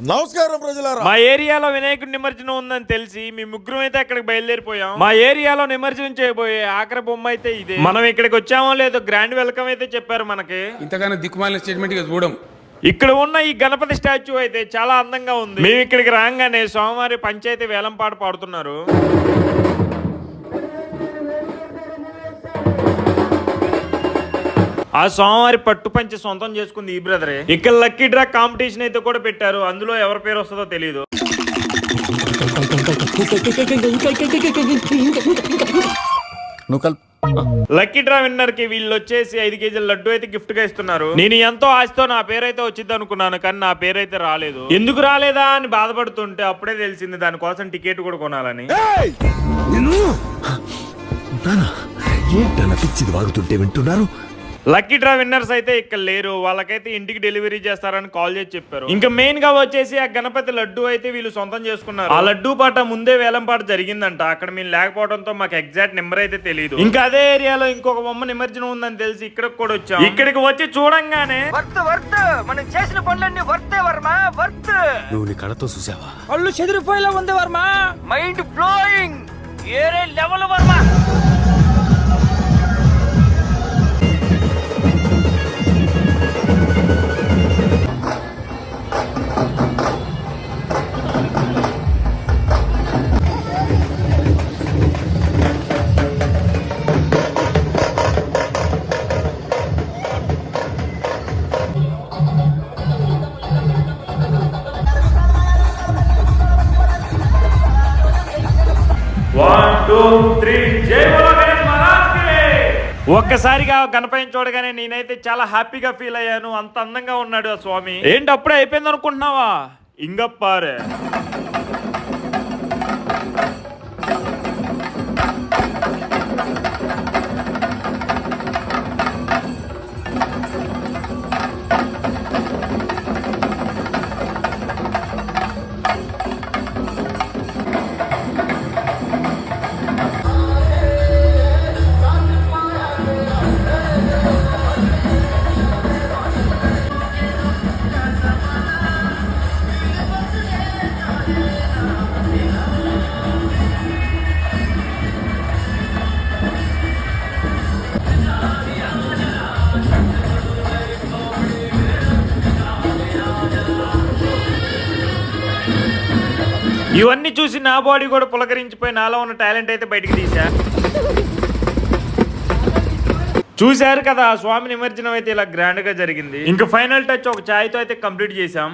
నమస్కారం ప్రజలారా. మా ఏరియాలో వినాయకుడి నిమజ్జనం ఉందని తెలిసి మీ ముగ్గురం అయితే అక్కడికి బయలుదేరిపోయాం. మా ఏరియాలో నిమజ్జనం చేయబోయే ఆఖరి బొమ్మ అయితే ఇదే. మనం ఇక్కడికి వచ్చామో లేదో గ్రాండ్ వెల్కమ్ అయితే చెప్పారు మనకి. ఇంతగానో దిక్కుమాలిన స్టేట్మెంట్ గా చూడం. ఇక్కడ ఉన్న ఈ గణపతి స్టాచ్యూ అయితే చాలా అందంగా ఉంది. మేము ఇక్కడికి రాగానే సోమవారి పంచాయతీ వేలంపాట పాడుతున్నారు. ఆ సోమవారి పట్టు పంచి సొంతం చేసుకుంది ఈ బ్రదరే. ఇక్కడ లక్కీ డ్రా కాంపిటీషన్ అయితే కూడా పెట్టారు. అందులో ఎవరి పేరు వస్తుందో తెలియదు. లక్కీ డ్రా విన్నర్ కి వీళ్ళు వచ్చేసి 5 కేజీల లడ్డు అయితే గిఫ్ట్ గా ఇస్తున్నారు. నేను ఎంతో ఆశతో నా పేరైతే వచ్చింది అనుకున్నాను, కానీ నా పేరైతే రాలేదు. ఎందుకు రాలేదా అని బాధపడుతుంటే అప్పుడే తెలిసింది దానికోసం టికెట్ కూడా కొనాలని. పిచ్చిది వాగుతుంటే వింటున్నారు. లక్కీ డ్రా విన్నర్స్ అయితే ఇక్కడ లేరు. వాళ్ళకైతే ఇంటికి డెలివరీ చేస్తారని కాల్ చేసి చెప్పారు. ఇంకా మెయిన్ గా వచ్చేసి ఆ గణపతి లడ్డు అయితే వీళ్ళు సొంతం చేసుకున్నారు. ఆ లడ్డు పాట ముందే వేలం పాట జరిగిందంట. అక్కడ మేము లేకపోవడంతో మాకు ఎగ్జాక్ట్ నెంబర్ అయితే తెలియదు. ఇంకా అదే ఏరియాలో ఇంకొక బొమ్మ నిమజ్జనం ఉందని తెలిసి ఇక్కడికి కూడా వచ్చాం. ఇక్కడికి వచ్చి చూడంగానే మనం చేసిన పనులన్నీ వర్తే వర్మ వర్త్. నువ్వు నీ కళ్ళతో చూసావా? పళ్ళు చెదిరిపోయేలా ఉంది వర్మ. Mind blowing. ఏరే లెవెల్ వర్మ. ఒక్కసారిగా గణపతిని చూడగానే నేనైతే చాలా హ్యాపీగా ఫీల్ అయ్యాను. అంత అందంగా ఉన్నాడు ఆ స్వామి. ఏంటి అప్పుడే అయిపోయింది అనుకుంటున్నావా? ఇంగప్పారే. ఇవన్నీ చూసి నా బాడీ కూడా పులకరించిపోయి నాలో ఉన్న టాలెంట్ అయితే బయటికి తీసా. చూశారు కదా, స్వామి నిమజ్జనం అయితే ఇలా గ్రాండ్ గా జరిగింది. ఇంకా ఫైనల్ టచ్ ఒక ఛాయ్ తో అయితే కంప్లీట్ చేసాం.